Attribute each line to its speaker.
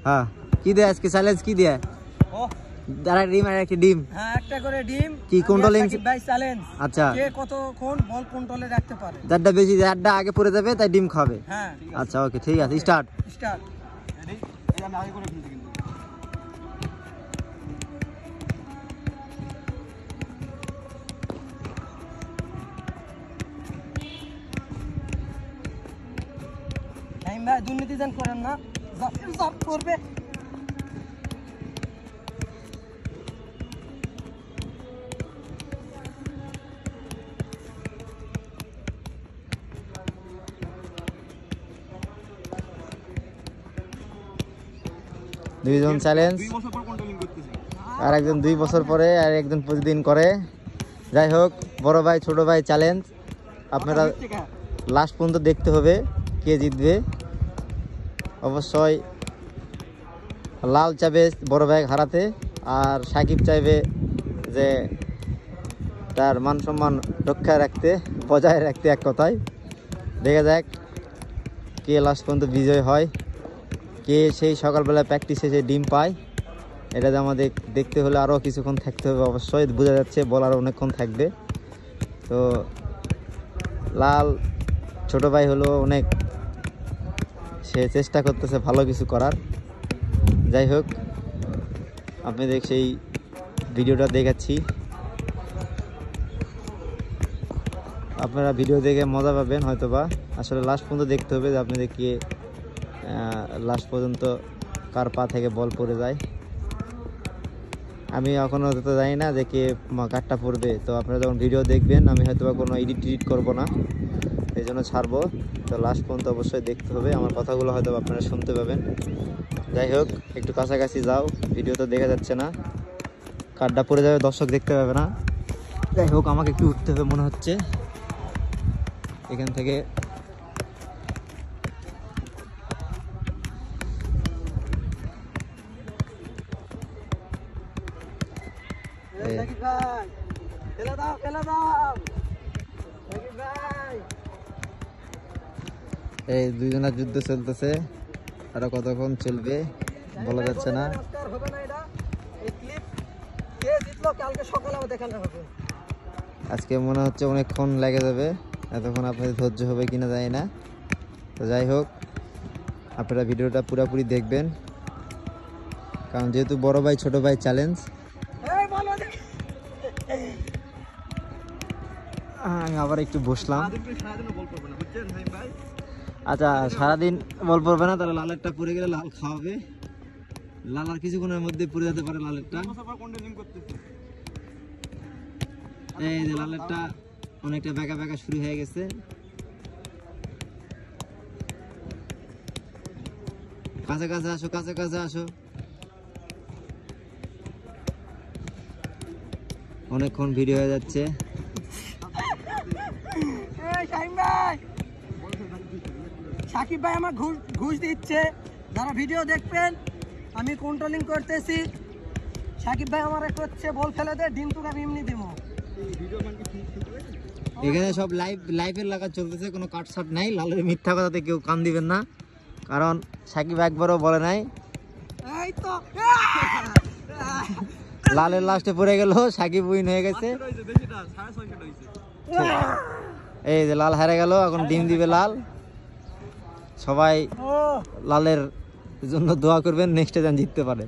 Speaker 1: হ্যাঁ কি দেয় আজকে চ্যালেঞ্জ কি দেয়?
Speaker 2: ও
Speaker 1: দাঁড়া ডিম আর একটা ডিম।
Speaker 2: হ্যাঁ একটা করে ডিম।
Speaker 1: কি কন্ট্রোলিং
Speaker 2: ভাই চ্যালেঞ্জ।
Speaker 1: আচ্ছা
Speaker 2: কে কতক্ষণ বল কন্ট্রোলে রাখতে পারে।
Speaker 1: যারটা বেশি যারটা আগে পড়ে যাবে তাই ডিম খাবে।
Speaker 2: হ্যাঁ
Speaker 1: আচ্ছা ওকে ঠিক আছে স্টার্ট।
Speaker 2: স্টার্ট। রেডি? এই আমি আগে করে ফেলছি কিন্তু। টাইম ভাই দুর্নীতি যেন করেন না। জব করবে।
Speaker 1: দুইজন চ্যালেঞ্জ, আর একজন 2 বছর পরে আর একজন প্রতিদিন করে। যাই হোক বড় ভাই ছোট ভাই চ্যালেঞ্জ, আপনারা লাস্ট পর্যন্ত দেখতে হবে কে জিতবে। অবশ্যই লাল চাইবে বড় ভাই হারাতে, আর সাকিব চাইবে যে তার মান সম্মান রক্ষা রাখতে, বজায় রাখতে। এক কথায় দেখা যাক কে লাস্ট পর্যন্ত বিজয় হয়, কে সেই সকালবেলা প্র্যাকটিসে যে ডিম পায়। এটা যে আমাদের দেখতে হলে আরও কিছুক্ষণ থাকতে হবে, অবশ্যই বোঝা যাচ্ছে বল আরও অনেকক্ষণ থাকবে। তো লাল ছোট ভাই হলো অনেক, সে চেষ্টা করতেছে ভালো কিছু করার। যাই হোক আপনাদের সেই ভিডিওটা দেখাচ্ছি, আপনারা ভিডিও দেখে মজা পাবেন হয়তোবা। আসলে লাস্ট পর্যন্ত দেখতে হবে যে আপনাদের কে লাস্ট পর্যন্ত কার পা থেকে বল পড়ে যায়। আমি এখনও তো জানি না যে কে কারটা পড়বে, তো আপনারা যখন ভিডিও দেখবেন আমি হয়তোবা কোনো এডিট করব না, এই জন্য ছাড়বো। তো লাস্ট পর্যন্ত অবশ্যই দেখতে হবে, আমার কথাগুলো হয়তো আপনারা শুনতে পাবেন। যাই হোক একটু কাছাকাছি যাও, ভিডিও তো দেখা যাচ্ছে না, কারটা পড়ে যাবে দর্শক দেখতে পাবে না। যাই হোক আমাকে একটু উঠতে হবে মনে হচ্ছে এখান থেকে। এই দুইজনের যুদ্ধ চলতেছে, আরো কতক্ষণ চলবে বলা যাচ্ছে না। আজকে মনে হচ্ছে অনেকক্ষণ লেগে যাবে, এতক্ষণ আপনাদের ধৈর্য হবে কিনা জানি না। তো যাই হোক আপনারা ভিডিওটা পুরোপুরি দেখবেন, কারণ যেহেতু বড় ভাই ছোট ভাই চ্যালেঞ্জ। আমি আবার একটু বসলাম। আচ্ছা সারাদিন বল পড়বে না, তাহলে লালেরটা পড়ে গেলে লাল খাওয়াবে। লাল আর কিছুক্ষণের মধ্যে পড়ে যেতে পারে লালেরটা। এই যে লালেরটা অনেকটা বেঁকা বেঁকা শুরু হয়ে গেছে। কাছে কাছে আসো, কাছে কাছে আসো। অনেকক্ষণ ভিডিও হয়ে যাচ্ছে।
Speaker 2: সাকিব ভাই আমার ঘুষ দিচ্ছে, যারা ভিডিও দেখবেন আমি কন্ট্রোলিং করতেছি। সাকিব ভাই আমার হচ্ছে বল ফেলে দে, ডিম টুকা এমনি দিব।
Speaker 1: এখানে সব লাইভের লাগা চলতেছে, কোনো কাটসাট নাই। লালের মিথ্যা কথাতে কেউ কান দিবেন না, কারণ সাকিব একবারও বলে নাই।
Speaker 2: এই তো
Speaker 1: লালের লাস্টে পড়ে গেল, সাকিব উইন হয়ে গেছে। এই যে লাল হারে গেল, এখন ডিম দিবে লাল। সবাই লালের জন্য দোয়া করবেন, নেক্সটে যেন জিততে পারে।